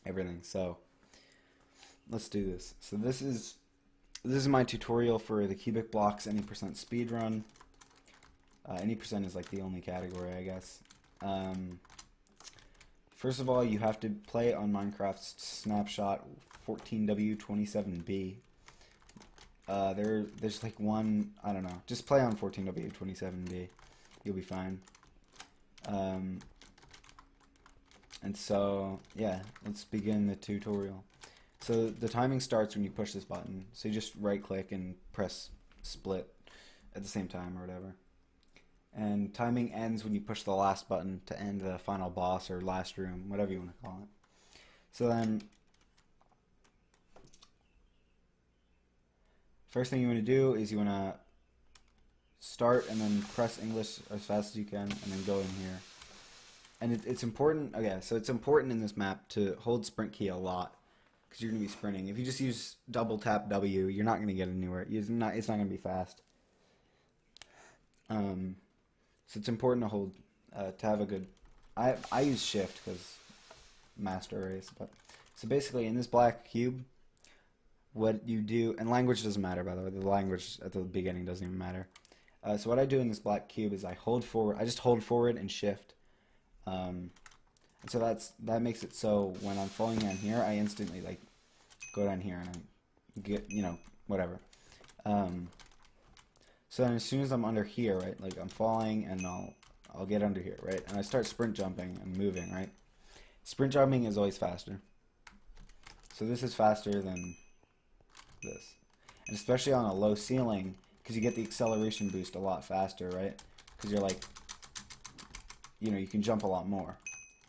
everything. So let's do this. So this is my tutorial for the CubicBlocks any percent speedrun. Any percent is like the only category, I guess. First of all, you have to play on Minecraft's snapshot 14W27B. There's like one, I don't know. Just play on 14W27B. You'll be fine. And so, yeah, let's begin the tutorial. So the timing starts when you push this button. So you just right click and press split at the same time or whatever. And timing ends when you push the last button to end the final boss or last room, whatever you want to call it. So then, first thing you want to do is you want to start and then press English as fast as you can and then go in here. And it's important, okay, so it's important in this map to hold sprint key a lot because you're going to be sprinting. If you just use double tap W, you're not going to get anywhere. It's not going to be fast. So it's important to hold, to have a good, I use shift because master race, but, so basically in this black cube, what you do, and language doesn't matter by the way, the language at the beginning doesn't even matter. So what I do in this black cube is I just hold forward and shift. And so that makes it so when I'm falling down here, I instantly like go down here and I get, whatever. So then as soon as I'm under here, right, like I'm falling and I'll get under here, right, and I start sprint jumping and moving, right. Sprint jumping is always faster. So this is faster than this, and especially on a low ceiling, because you get the acceleration boost a lot faster, right? Because you're like, you can jump a lot more.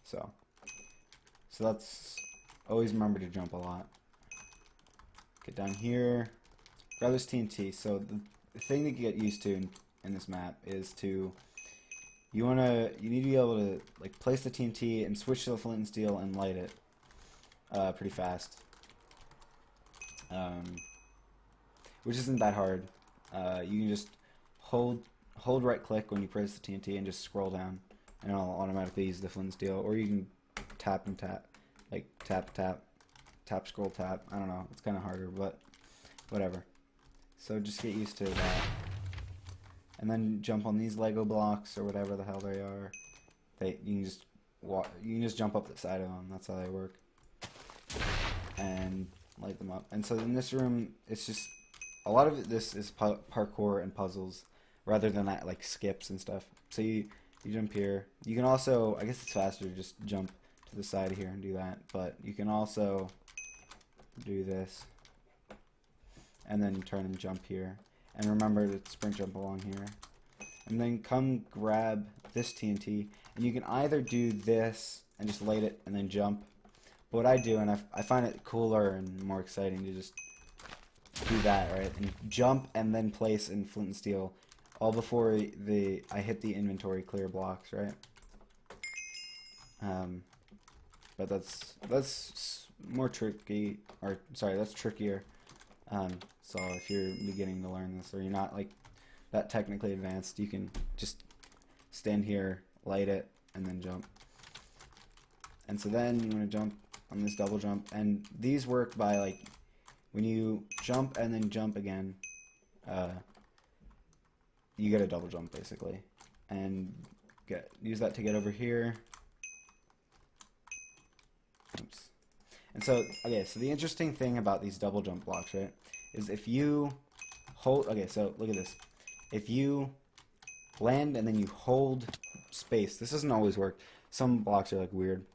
So that's, always remember to jump a lot. Get down here, grab this TNT. So the thing to get used to in this map is you need to be able to like place the TNT and switch to the flint and steel and light it pretty fast. Which isn't that hard. You can just hold right click when you press the TNT and just scroll down and it'll automatically use the flint and steel, or you can tap and tap, like tap scroll tap. I don't know, it's kind of harder, but whatever. So just get used to that, and then jump on these Lego blocks or whatever the hell they are. You can just jump up the side of them. That's how they work, and light them up. And so in this room, it's just a lot of this is parkour and puzzles rather than like skips and stuff. So you jump here. You can also, I guess it's faster to just jump to the side here and do that, but you can also do this and then turn and jump here. And remember to sprint jump along here. And then come grab this TNT, and you can either do this and just light it and then jump. But what I do, and I find it cooler and more exciting to just do that, right? And jump and then place in flint and steel, all before I hit the inventory clear blocks, right? But that's more tricky, or sorry, that's trickier. So if you're beginning to learn this, or you're not like that technically advanced, you can just stand here, light it, and then jump. And so then you want to jump on this double jump, and these work by like when you jump and then jump again, you get a double jump basically, and use that to get over here. Oops. And so, okay, so the interesting thing about these double jump blocks, right, is if you hold, okay, so look at this. If you land and then you hold space, this doesn't always work. Some blocks are like weird.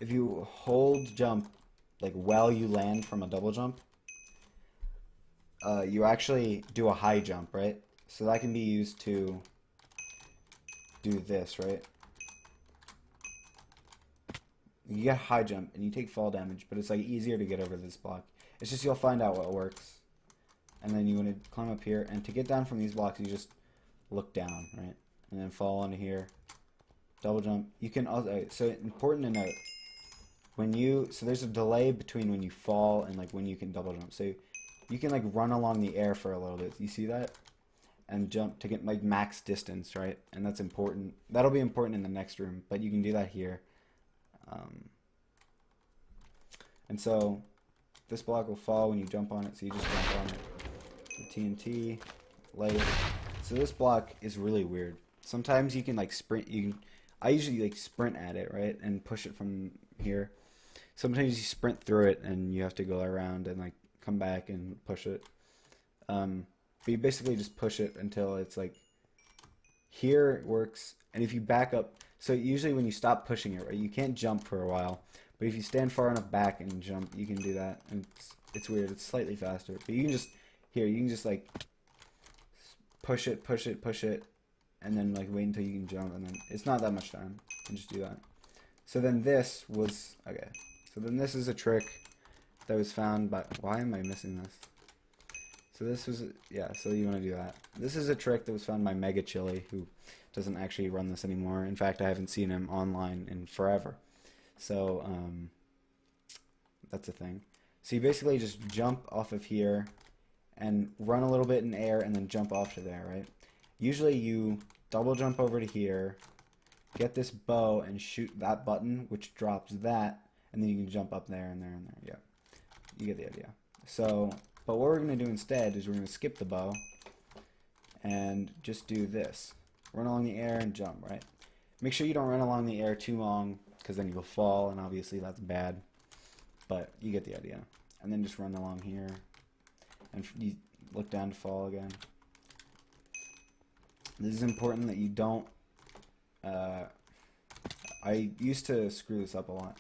If you hold jump, like while you land from a double jump, you actually do a high jump, right? So that can be used to do this, right? You get high jump and you take fall damage, but it's like easier to get over this block. It's just you'll find out what works. And then you want to climb up here, and to get down from these blocks you just look down, right? And then fall onto here. Double jump. You can also, so important to note, so there's a delay between when you fall and like when you can double jump. So you can like run along the air for a little bit. You see that? And jump to get like max distance, right? And that's important. That'll be important in the next room, but you can do that here. And so this block will fall when you jump on it, so you just jump on it. The TNT, light it. So this block is really weird. Sometimes you can like sprint, I usually like sprint at it, right, and push it from here. Sometimes you sprint through it and you have to go around and like come back and push it. But you basically just push it until it's like here it works, and if you back up, so usually when you stop pushing it, right, you can't jump for a while, but if you stand far enough back and jump, you can do that, and it's weird, it's slightly faster, but you can just, here, you can just like push it, and then like wait until you can jump, and then it's not that much time, and just do that. So then this was, okay, so then this is a trick that was found by, why am I missing this? So this was, yeah, so you want to do that. This is a trick that was found by Mega Chili, who doesn't actually run this anymore. In fact, I haven't seen him online in forever. So, that's a thing. So you basically just jump off of here and run a little bit in air and then jump off to there, right? Usually you double jump over to here, get this bow and shoot that button, which drops that, and then you can jump up there and there and there. Yeah, you get the idea. So, but what we're going to do instead is we're going to skip the bow and just do this. Run along the air and jump, right? Make sure you don't run along the air too long, because then you'll fall, and obviously that's bad. But you get the idea. And then just run along here, and you look down to fall again. This is important that you don't... I used to screw this up a lot,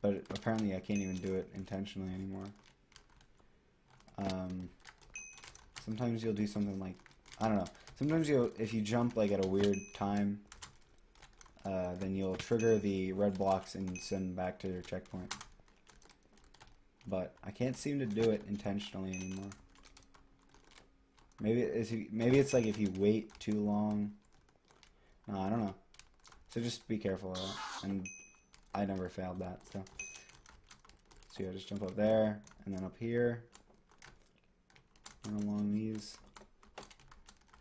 but apparently I can't even do it intentionally anymore. Sometimes you'll do something like, I don't know, sometimes if you jump like at a weird time, then you'll trigger the red blocks and send them back to your checkpoint. But I can't seem to do it intentionally anymore. Maybe it's like if you wait too long. No, I don't know. So just be careful of that. And I never failed that, so yeah, just jump up there and then up here. Run along these.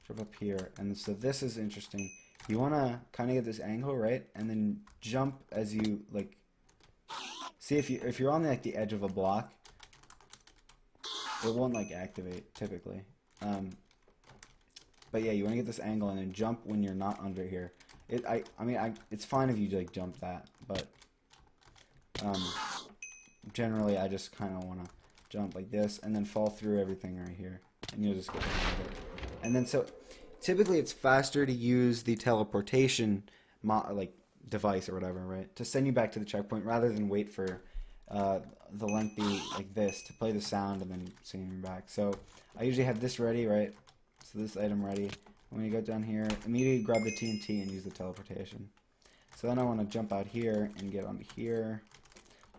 Jump up here. And so this is interesting. You want to kind of get this angle, right? And then jump as you, like, see if you're on like the edge of a block, it won't like activate typically. But yeah, you want to get this angle and then jump when you're not under here. I mean, it's fine if you like jump that, but generally I just kind of want to jump like this and then fall through everything right here, and you'll just get the it. And then so typically it's faster to use the teleportation like device or whatever, right, to send you back to the checkpoint rather than wait for the lengthy like this to play the sound and then send you back. So I usually have this ready, right? So this item ready. When you go down here, immediately grab the TNT and use the teleportation. So then I want to jump out here and get onto here.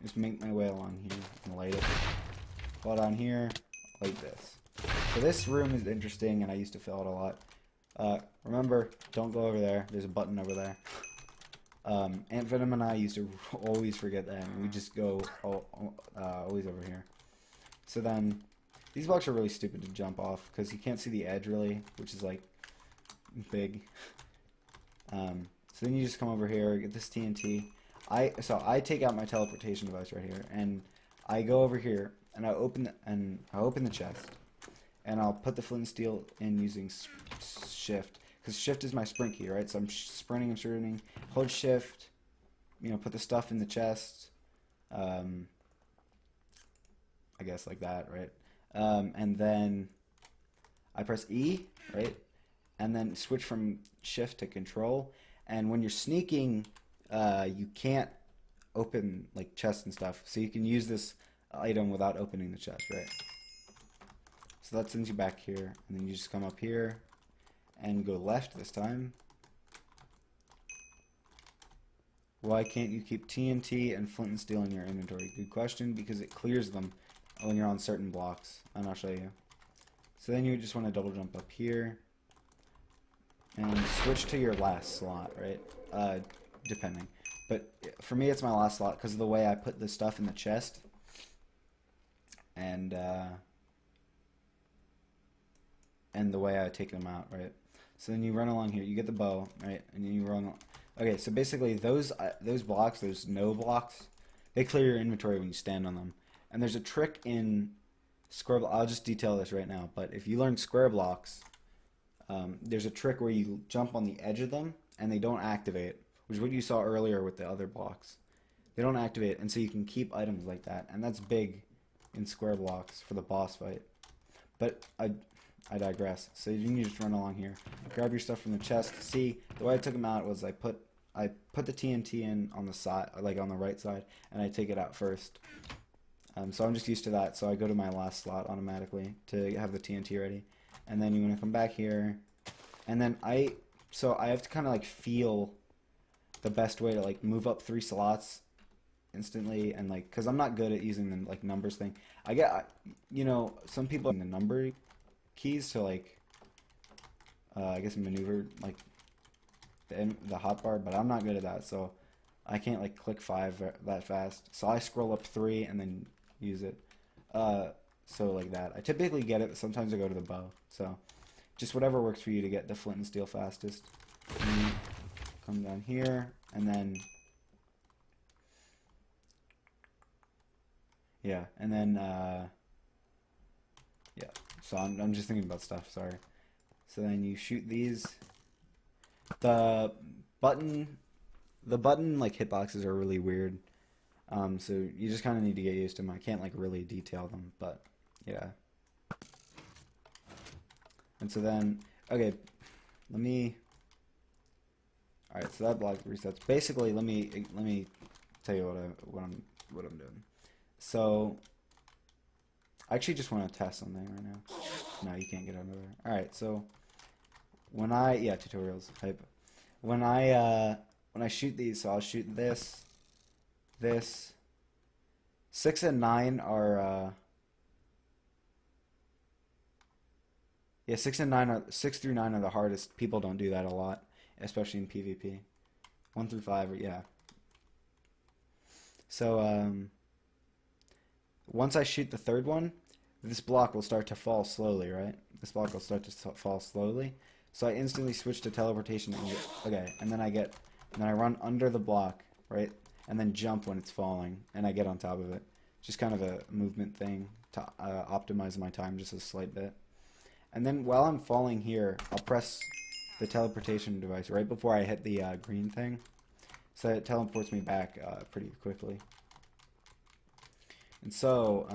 Just make my way along here and light it. Fall down here, like this. So this room is interesting, and I used to fail it a lot. Remember, don't go over there. There's a button over there. Aunt Venom and I used to always forget that, and we just go always over here. So then, these blocks are really stupid to jump off, because you can't see the edge really, which is like big. So then you just come over here, get this TNT. So I take out my teleportation device right here, and I go over here, and I open the chest, and I'll put the flint and steel in using shift, because shift is my sprint key, right? So I'm sprinting, hold shift, put the stuff in the chest, I guess like that, right? And then I press E, right? And then switch from shift to control. And when you're sneaking, you can't open like chests and stuff, so you can use this item without opening the chest, right? So that sends you back here, and then you just come up here and go left this time. Why can't you keep TNT and flint and steel in your inventory? Good question, because it clears them when you're on certain blocks, and I'll show you. So then you just want to double jump up here and switch to your last slot, right? Depending. But for me, it's my last slot because of the way I put the stuff in the chest. And the way I take them out, right? So then you run along here, you get the bow, right? And then you run. Okay, so basically those blocks, those no blocks, They clear your inventory when you stand on them. And there's a trick in square. I'll just detail this right now. But if you learn square blocks, there's a trick where you jump on the edge of them and they don't activate, which is what you saw earlier with the other blocks. They don't activate, and so you can keep items like that, and that's big in square blocks for the boss fight. But I digress. So you can just run along here, grab your stuff from the chest. See, the way I took them out was I put the TNT in on the side, like on the right side, and I take it out first. So I'm just used to that. So I go to my last slot automatically to have the TNT ready, and then you want to come back here, and then I have to kind of like feel the best way to like move up 3 slots instantly, and like, because I'm not good at using the like numbers thing. I get, you know, some people in the number keys to like I guess maneuver like the hotbar, but I'm not good at that, so I can't like click 5 that fast. So I scroll up 3 and then use it. So like that. I typically get it. Sometimes I go to the bow. So just whatever works for you to get the flint and steel fastest. And come down here, and then yeah, and then yeah. So I'm just thinking about stuff. Sorry. So then you shoot these. The button like hitboxes are really weird. So you just kind of need to get used to them. I can't like really detail them, but yeah. And so then, okay, let me. All right, so that block resets. Basically, let me tell you what I'm doing. So I actually just want to test something right now. No, you can't get under there. All right, so when yeah, tutorials hype. When I shoot these, so I'll shoot this. 6 and 9 are yeah, 6 through 9 are the hardest. People don't do that a lot, especially in PvP. 1 through 5 are, yeah. So once I shoot the third one, this block will start to fall slowly, right? This block will start to fall slowly. So I instantly switch to teleportation. And then I run under the block, right? And then jump when it's falling, and I get on top of it. Just kind of a movement thing to optimize my time just a slight bit. And then while I'm falling here, I'll press the teleportation device right before I hit the green thing, so it teleports me back pretty quickly. And so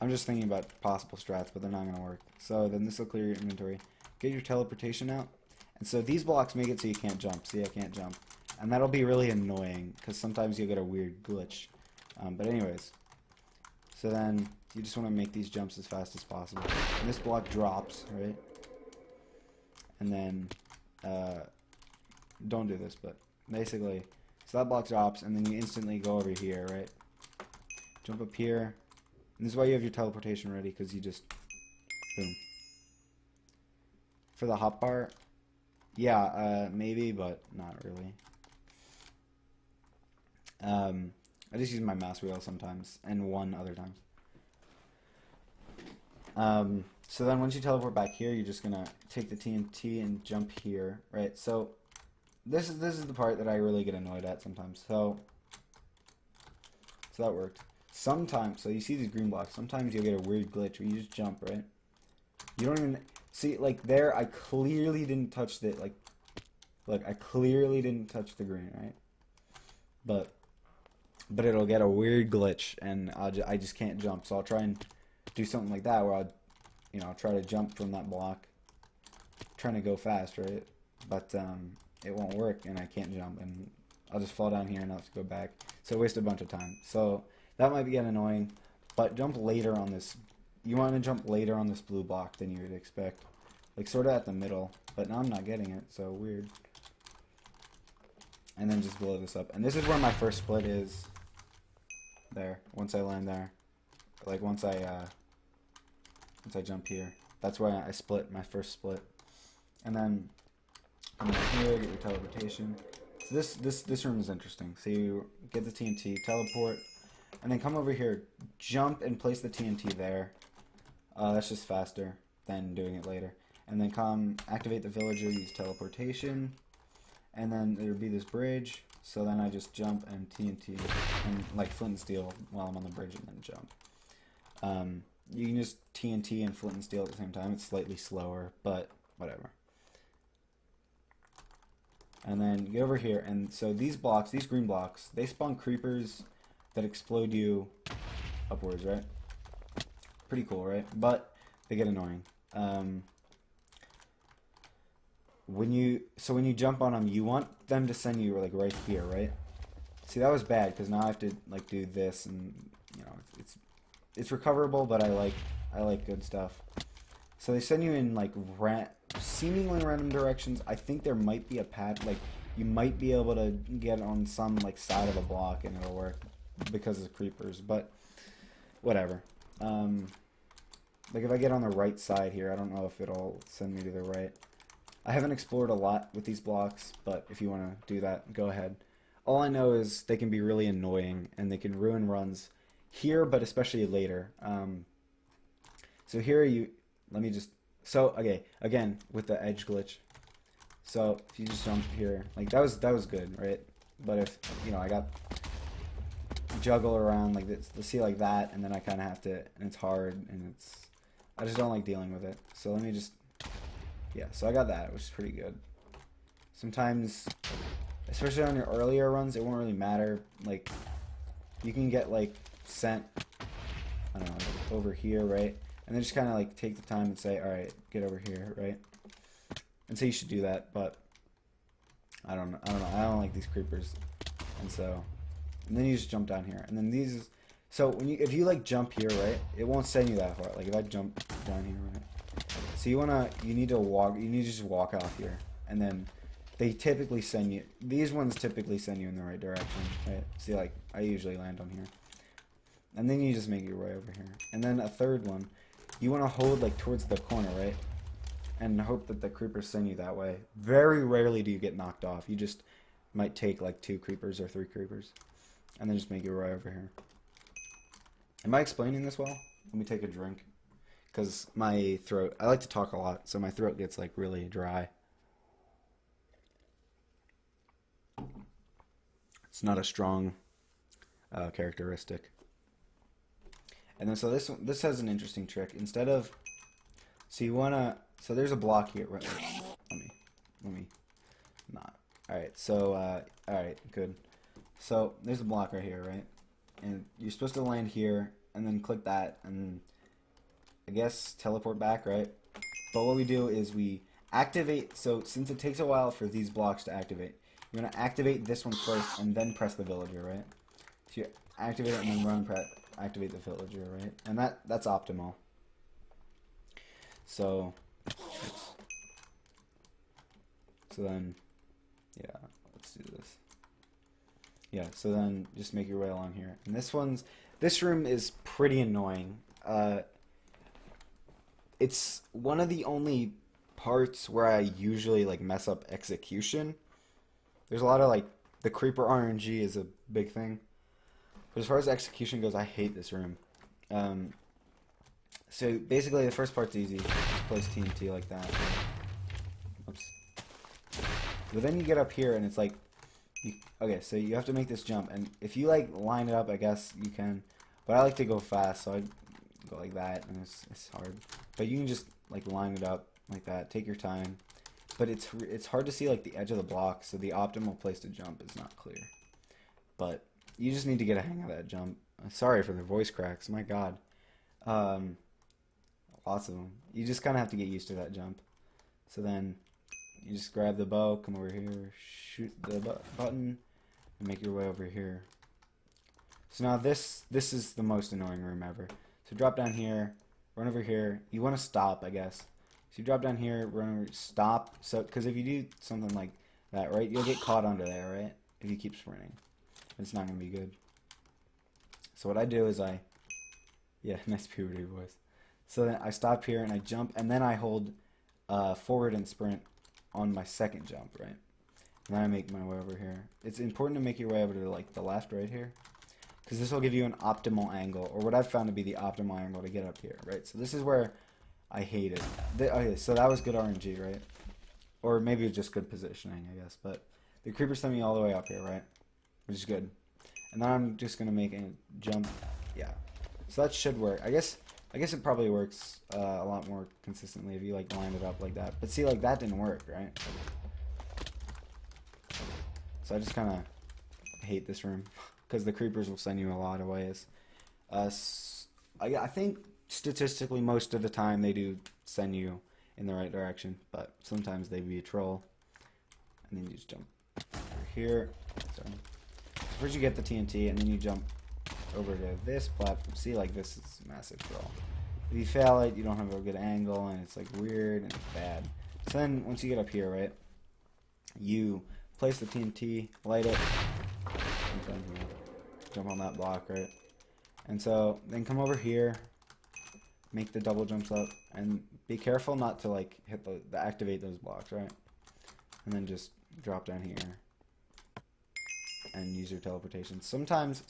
I'm just thinking about possible strats, but they're not going to work. So then this will clear your inventory. Get your teleportation out. And so these blocks make it so you can't jump. See, I can't jump. And that'll be really annoying, because sometimes you'll get a weird glitch. But anyways, so then you just want to make these jumps as fast as possible. And this block drops, right? And then, don't do this, but basically, so that block drops, and then you instantly go over here, right? Jump up here. And this is why you have your teleportation ready, because you just, boom. For the hotbar, yeah, maybe, but not really. I just use my mouse wheel sometimes, and 1 other times. So then once you teleport back here, you're just gonna take the TNT and jump here, right? So this is the part that I really get annoyed at sometimes. So that worked. Sometimes, so you see these green blocks, sometimes you'll get a weird glitch where you just jump, right? You don't even see, like there, I clearly didn't touch the, like, look, I clearly didn't touch the green, right? But it'll get a weird glitch, and I just can't jump. So I'll try and do something like that, where I'll try to jump from that block, trying to go fast, right? But it won't work, and I can't jump, and I'll just fall down here and I'll have to go back. So waste a bunch of time. So that might get annoying, but jump later on this. You want to jump later on this blue block than you would expect, like sort of at the middle. But now I'm not getting it, so weird. And then just blow this up, and this is where my first split is. There, once I land there, like once I jump here, that's where I split my first split. And then come down here, get your teleportation. So this room is interesting. So you get the TNT, teleport, and then come over here, jump and place the TNT there. That's just faster than doing it later. And then come activate the villager, use teleportation, and then there'll be this bridge. So then I just jump and TNT and like flint and steel while I'm on the bridge and then jump. You can just TNT and flint and steel at the same time. It's slightly slower, but whatever. And then get over here, and so these blocks, these green blocks, they spawn creepers that explode you upwards, right? Pretty cool, right? But they get annoying. When you jump on them, you want them to send you like right here, right? See, that was bad because now I have to like do this, and you know it's recoverable, but I like good stuff. So they send you in like seemingly random directions. I think there might be a path, like you might be able to get on some like side of a block and it'll work because of creepers, but whatever. Like if I get on the right side here, I don't know if it'll send me to the right. I haven't explored a lot with these blocks, but if you want to do that, go ahead. All I know is they can be really annoying and they can ruin runs here, but especially later. So here let me just, so okay, again with the edge glitch. So if you just jump here, like that was good, right? But if I got juggle around like this, see like that, and then I kind of have to, and it's hard, and I just don't like dealing with it. So let me just, yeah. So I got that, which is pretty good. Sometimes, especially on your earlier runs, it won't really matter. Like you can get like sent, I don't know, like over here, right? And then just kind of like take the time and say, all right, get over here, right? And so you should do that, but I don't know. I don't like these creepers, and then you just jump down here, and then these. So if you like jump here, right, it won't send you that far. Like if I jump down here, right. So you need to just walk off here, and then they typically send you. These ones typically send you in the right direction, right? See, like I usually land on here, and then you just make your way over here, and then a third one. You want to hold like towards the corner, right? And hope that the creepers send you that way. Very rarely do you get knocked off. You just might take like 2 creepers or 3 creepers. And then just make your way over here. Am I explaining this well? Let me take a drink. Because my throat, I like to talk a lot, so my throat gets like really dry. It's not a strong characteristic. And then so this has an interesting trick. Instead of, so there's a block here. Right, let me not. All right. So all right, good. So there's a block right here, right? And you're supposed to land here, and then click that, and I guess teleport back, right? But what we do is we activate. So since it takes a while for these blocks to activate, you're gonna activate this one first, and then press the villager, right? So you activate it and then activate the villager, right? And that's optimal. So then, yeah, let's do this. Yeah, so then just make your way along here. And this room is pretty annoying. It's one of the only parts where I usually like mess up execution. There's a lot of like, the creeper RNG is a big thing. But as far as execution goes, I hate this room. So basically the first part's easy. Just place TNT like that. Oops. But then you get up here and it's like, okay, so you have to make this jump. And if you like line it up, I guess you can. But I like to go fast, so I go like that, and it's hard. But you can just like line it up like that. Take your time. But it's hard to see like the edge of the block, so the optimal place to jump is not clear. But you just need to get a hang of that jump. Sorry for the voice cracks. My God. Lots of them. You just kind of have to get used to that jump. So then you just grab the bow, come over here, shoot the button, and make your way over here. So now this is the most annoying room ever. So drop down here, run over here. You want to stop, I guess. So you drop down here, run over, stop. So because if you do something like that, right, you'll get caught under there, right? If you keep sprinting, it's not gonna be good. So what I do is yeah, nice puberty voice. So then I stop here and I jump, and then I hold forward and sprint on my second jump, right? And then I make my way over here. It's important to make your way over to like the left right here, because this will give you an optimal angle, or what I've found to be the optimal angle to get up here, right? So this is where I hate it. Okay, so that was good RNG, right? Or maybe it's just good positioning, I guess. But the creeper sent me all the way up here, right? Which is good. And then I'm just gonna make a jump. Yeah. So that should work. I guess it probably works a lot more consistently if you like line it up like that. But see, like that didn't work, right? So I just kind of hate this room because the creepers will send you a lot of ways. I think statistically most of the time they do send you in the right direction, but sometimes they be a troll. And then you just jump over here. Sorry. First you get the TNT, and then you jump over to this platform. See, like this is a massive troll. If you fail it, you don't have a good angle, and it's like weird and it's bad. So then once you get up here, right, you place the TNT, light it, jump on that block, right? And so then come over here, make the double jumps up, and be careful not to like hit the activate those blocks, right? And then just drop down here and use your teleportation. Sometimes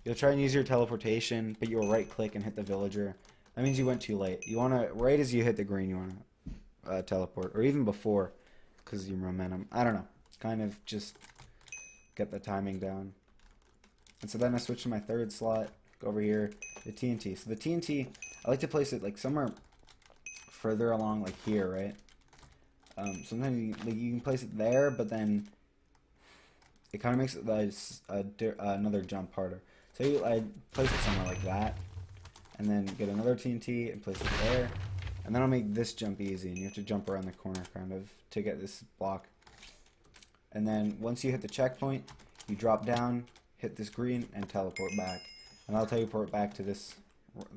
you'll try and use your teleportation, but you'll right click and hit the villager. That means you went too late. You wanna, right as you hit the green, you wanna teleport, or even before, because your momentum. I don't know. Kind of just get the timing down. And so then I switch to my third slot. Go over here, the TNT. So the TNT, I like to place it like somewhere further along, like here, right? Sometimes you can place it there, but then it kind of makes it another jump harder. So I place it somewhere like that, and then get another TNT and place it there, and then I'll make this jump easy, and you have to jump around the corner kind of to get this block. And then once you hit the checkpoint, you drop down, hit this green, and teleport back. And I'll teleport back to this,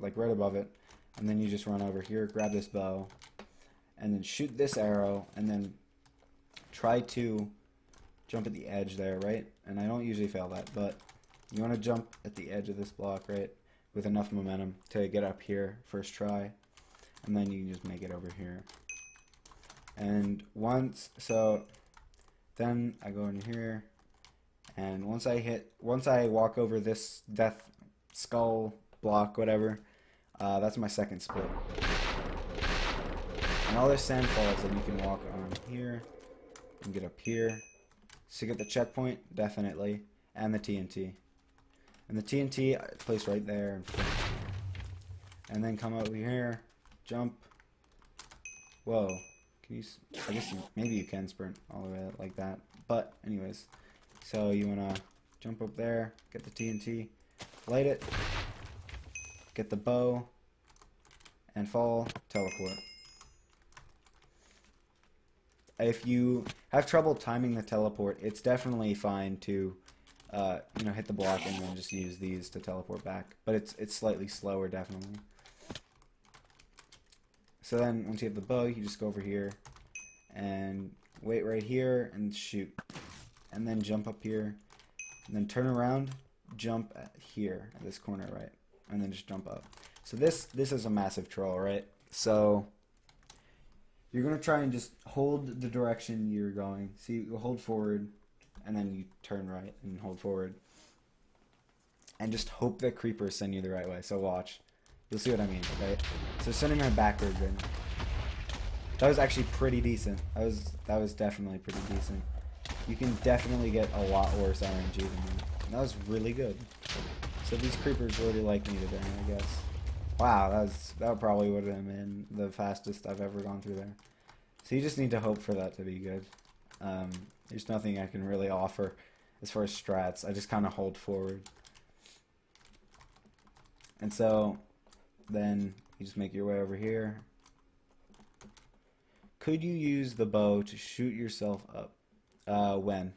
like right above it, and then you just run over here, grab this bow, and then shoot this arrow, and then try to jump at the edge there, right? And I don't usually fail that, but you want to jump at the edge of this block, right? With enough momentum to get up here first try, and then you can just make it over here. And then I go in here, and once I walk over this death skull block, whatever, that's my second split. And all this sand falls, and you can walk on here and get up here. So you get the checkpoint, definitely, and the TNT. And the TNT I place right there. And then come over here, jump. Whoa. Can you, I guess maybe you can sprint all the way like that. But anyways, so you want to jump up there, get the TNT, light it, get the bow, and fall, teleport. If you have trouble timing the teleport, it's definitely fine to hit the block and then just use these to teleport back. But it's slightly slower, definitely. So then once you have the bow, you just go over here and wait right here and shoot. And then jump up here. And then turn around, jump here at this corner, right? And then just jump up. So this is a massive troll, right? So you're going to try and just hold the direction you're going. See, you hold forward, and then you turn right and hold forward. And just hope that creepers send you the right way. So watch. You'll see what I mean, right? So sending her backwards right now. That was actually pretty decent. That was definitely pretty decent. You can definitely get a lot worse RNG than that. And that was really good. So these creepers really like me today, I guess. Wow, that probably would have been the fastest I've ever gone through there. So you just need to hope for that to be good. There's nothing I can really offer as far as strats. I just kind of hold forward. And so then you just make your way over here. Could you use the bow to shoot yourself up? When?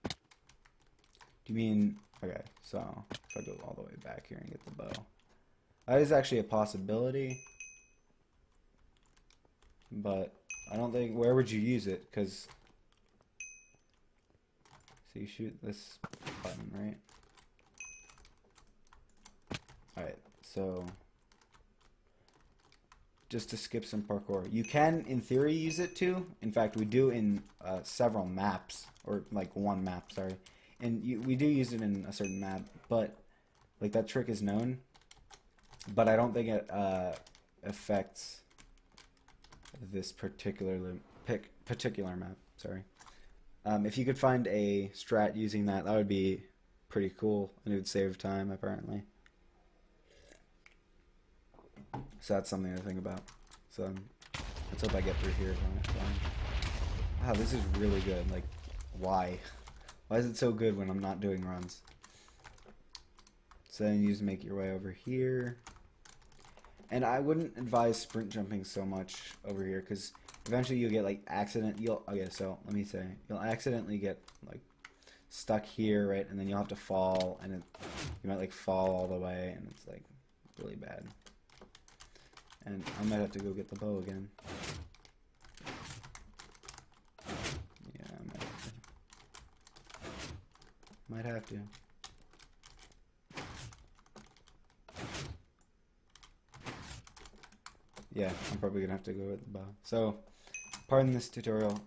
Do you mean... Okay, so if I go all the way back here and get the bow. That is actually a possibility. But I don't think... Where would you use it? Because... So you shoot this button, right? Alright, so... Just to skip some parkour. You can, in theory, use it too. In fact, we do in several maps. Or, like, one map, sorry. And we do use it in a certain map, but like that trick is known. But I don't think it affects this particular map. Sorry. If you could find a strat using that, that would be pretty cool, and it would save time apparently. So that's something to think about. So let's hope I get through here. Wow, this is really good. Like, why? Why is it so good when I'm not doing runs? So then you just make your way over here. And I wouldn't advise sprint jumping so much over here, because eventually you'll get like okay, so let me say, you'll accidentally get like stuck here, right? And then you'll have to fall, and you might like fall all the way, and it's like really bad. And I might have to go get the bow again. Yeah, I might have to. Yeah, I'm probably gonna have to go with the bow. So, pardon this tutorial.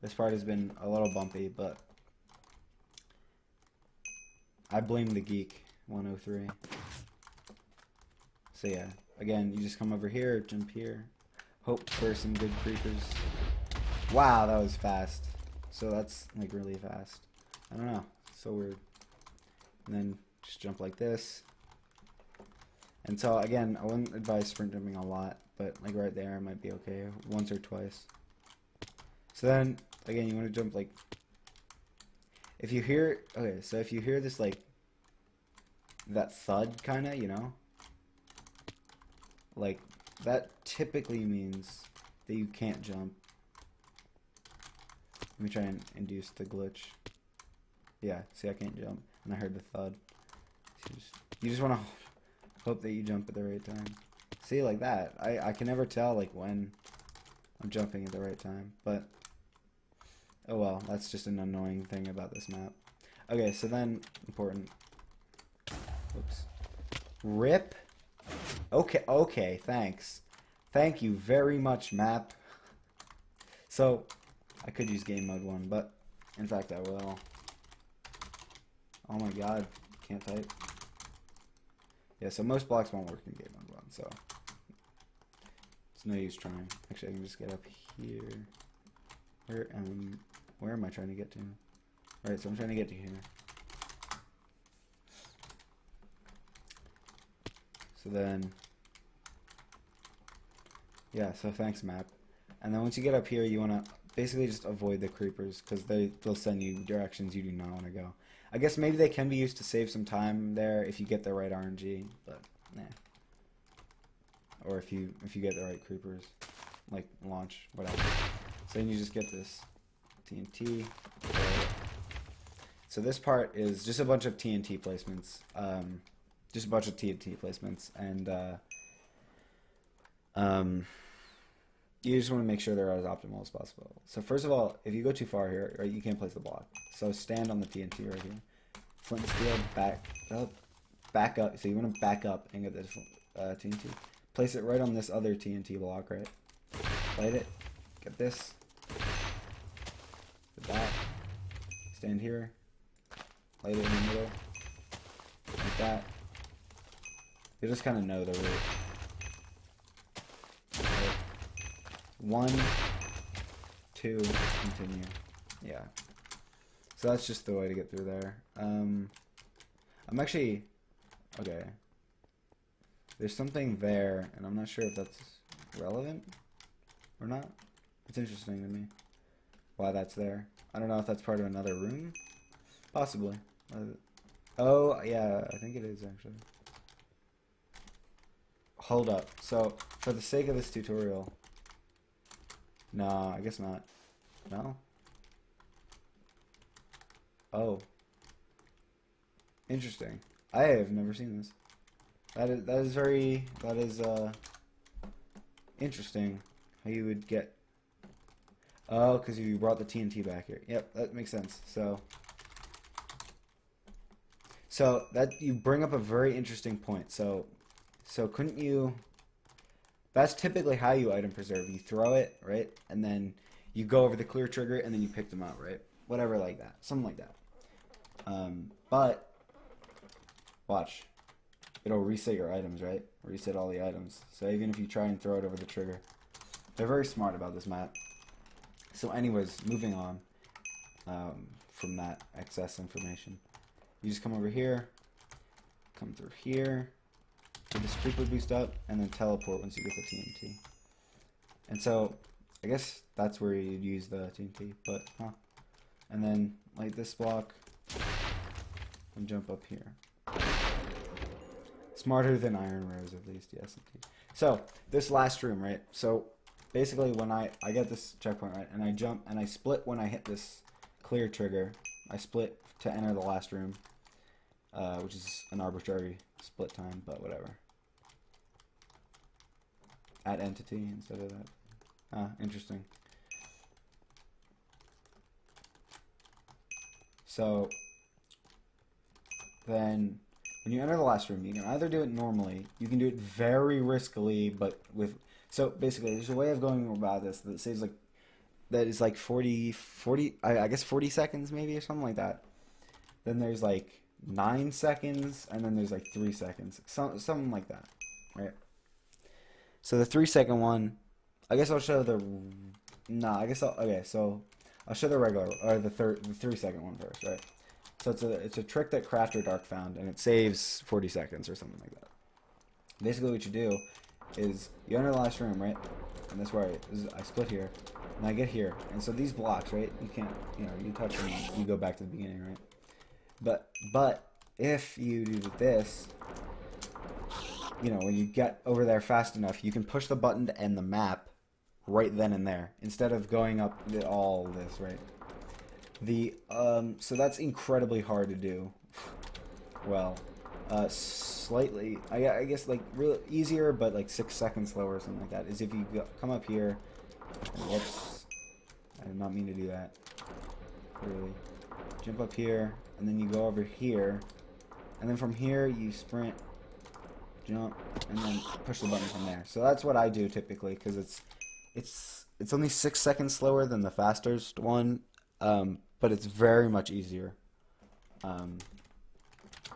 This part has been a little bumpy, but I blame the geek 103. So yeah, again, you just come over here, jump here, hope for some good creepers. Wow, that was fast. So that's like really fast. I don't know, so weird. And then just jump like this. And so again, I wouldn't advise sprint jumping a lot, but like right there, it might be okay once or twice. So then again, you want to jump like, if you hear, okay, so if you hear this like that thud kind of, you know, like that typically means that you can't jump. Let me try and induce the glitch. Yeah, see, I can't jump, and I heard the thud. So you just want to hope that you jump at the right time. See, like that. I can never tell like when I'm jumping at the right time, but oh well, that's just an annoying thing about this map. Okay, so then important. Oops. Rip. Okay, thanks. Thank you very much, map. So I could use game mode 1, but in fact I will. Oh my god, can't type. Yeah, so most blocks won't work in game mode 1, so it's no use trying. Actually, I can just get up here. Where am I trying to get to? Alright, so I'm trying to get to here. So then, yeah, so thanks map. And then once you get up here, you want to basically just avoid the creepers, because they'll send you directions you do not want to go. I guess maybe they can be used to save some time there if you get the right RNG, but nah. Or if you get the right creepers, like launch, whatever. So then you just get this TNT. So this part is just a bunch of TNT placements. Just a bunch of TNT placements, and you just want to make sure they're as optimal as possible. So first of all, if you go too far here, right, you can't place the block. So stand on the TNT right here. Flint and steel, back up. So you want to back up and get this TNT. Place it right on this other TNT block, right? Light it. Get this. Get that. Stand here. Light it in the middle. Like that. You just kind of know the route. 1, 2, continue. Yeah. So that's just the way to get through there. I'm actually, okay. There's something there, and I'm not sure if that's relevant or not. It's interesting to me why that's there. I don't know if that's part of another room. Possibly. Oh, yeah, I think it is actually. Hold up. So, for the sake of this tutorial, no, I guess not. No? Oh. Interesting. I have never seen this. That is interesting how you would get. Oh, because you brought the TNT back here. Yep, that makes sense. So that you bring up a very interesting point. So couldn't you? That's typically how you item preserve. You throw it, right? And then you go over the clear trigger, and then you pick them up, right? Whatever like that. Something like that. But, watch. It'll reset your items, right? Reset all the items. So even if you try and throw it over the trigger, They're very smart about this map. So anyways, moving on from that excess information. You just come over here, come through here, get the super boost up, and then teleport once you get the TNT. And so, I guess that's where you'd use the TNT, but, And then, light this block, and jump up here. Smarter than Iron Rose, at least, yes indeed. So, this last room, right? So, basically when I get this checkpoint, right, and I jump, and I split when I hit this clear trigger. I split to enter the last room, which is an arbitrary split time, but whatever. Add entity instead of that. Interesting. So, then, when you enter the last room, you can either do it normally, you can do it very riskily, but with... So, basically, there's a way of going about this that saves, like, that is, like, 40, I guess 40 seconds, maybe, or something like that. Then there's, like, 9 seconds, and then there's, like, 3 seconds. Something like that, right? So, the 3-second one, I guess I'll show the... Okay, so... I'll show the regular, or the 3-second one first, right? So it's a trick that Crafter Dark found, and it saves 40 seconds or something like that. Basically, what you do is you enter the last room, right? And that's where I split here, and I get here, and so these blocks, right? You can't, you touch them, and you go back to the beginning, right? But if you do this, when you get over there fast enough, you can push the button to end the map right then and there, instead of going up all this, right? So that's incredibly hard to do. Well, slightly, I guess, like, real easier, but like 6 seconds slower or something like that, is if you come up here, and whoops, I did not mean to do that, clearly. Jump up here, and then you go over here, and then from here you sprint, jump, and then push the button from there. So that's what I do typically, because it's only 6 seconds slower than the fastest one, but it's very much easier.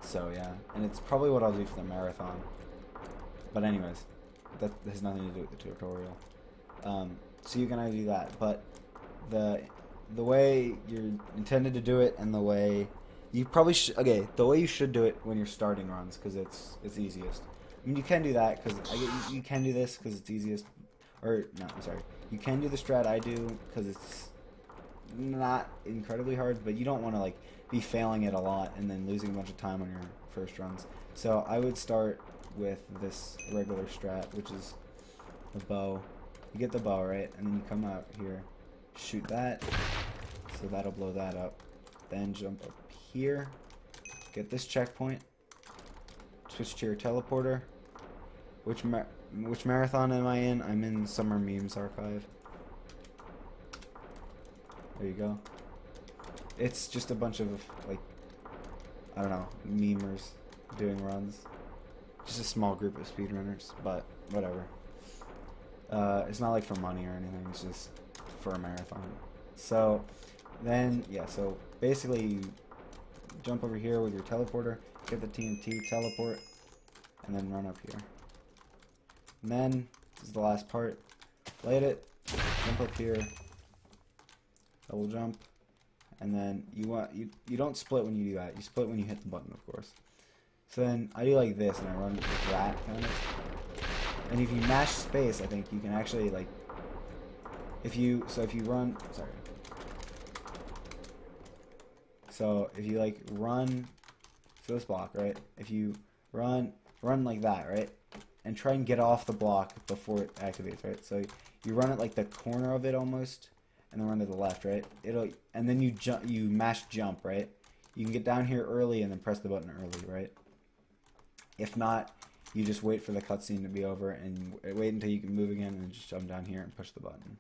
So yeah, and it's probably what I'll do for the marathon. But anyways, that has nothing to do with the tutorial. So you can either do that, but the way you're intended to do it, and the way you probably should, the way you should do it when you're starting runs, because it's easiest. I mean, you can do that because you can do this because it's easiest. Or, no, I'm sorry. You can do the strat I do, because it's not incredibly hard, but you don't want to, like, be failing it a lot and then losing a bunch of time on your first runs. So I would start with this regular strat, which is the bow. You get the bow, right? And then you come out here, shoot that, so that'll blow that up. Then jump up here, get this checkpoint, switch to your teleporter. Which marathon am I in? I'm in Summer Memes Archive. There you go. It's just a bunch of, like, I don't know, memers doing runs. Just a small group of speedrunners, but whatever. It's not like for money or anything, it's just for a marathon. So, then, yeah, so basically you jump over here with your teleporter, get the TNT, teleport, and then run up here. And then, this is the last part, light it, jump up here, double jump, and then you don't split when you do that, you split when you hit the button, of course. So then, I do like this, and I run like that, kind of. And if you mash space, I think you can actually, like, if you run, sorry. So, if you, like, run, so this block, right? If you run like that, right? And try and get off the block before it activates, right? So you run it like the corner of it almost, and then run to the left, right? And then you mash jump, right? You can get down here early and then press the button early, right? If not, you just wait for the cutscene to be over and wait until you can move again, and just jump down here and push the button.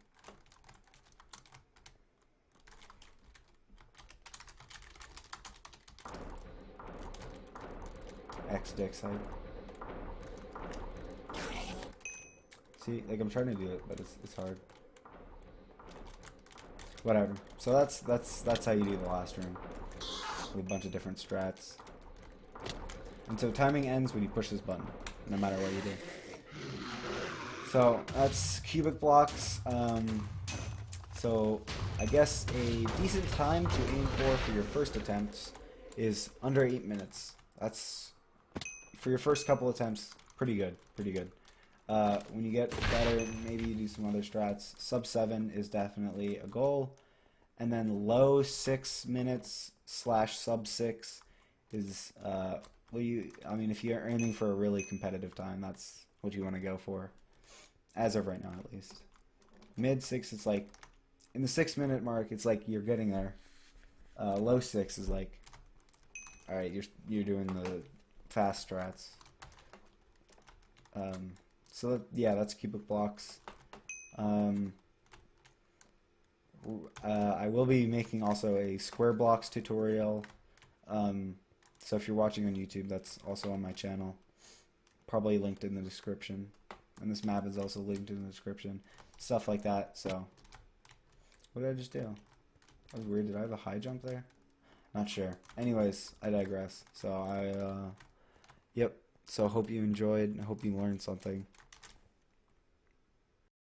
X dicks height. See, like, I'm trying to do it, but it's hard. Whatever. So that's how you do the last room, with a bunch of different strats. And so timing ends when you push this button, no matter what you do. So that's CubicBlocks. So I guess a decent time to aim for your first attempts is under 8 minutes. That's, for your first couple attempts, pretty good, pretty good. When you get better, maybe you do some other strats. Sub 7 is definitely a goal. And then low 6 minutes / sub 6 is, I mean, if you're aiming for a really competitive time, that's what you want to go for. As of right now, at least. Mid 6, it's like, in the 6 minute mark, it's like you're getting there. Low 6 is like, alright, you're doing the fast strats. So yeah, that's CubicBlocks. I will be making also a square blocks tutorial. So if you're watching on YouTube, that's also on my channel. Probably linked in the description. And this map is also linked in the description. Stuff like that, so. What did I just do? That was weird. Did I have a high jump there? Not sure. Anyways, I digress. So yep. So hope you enjoyed. I hope you learned something.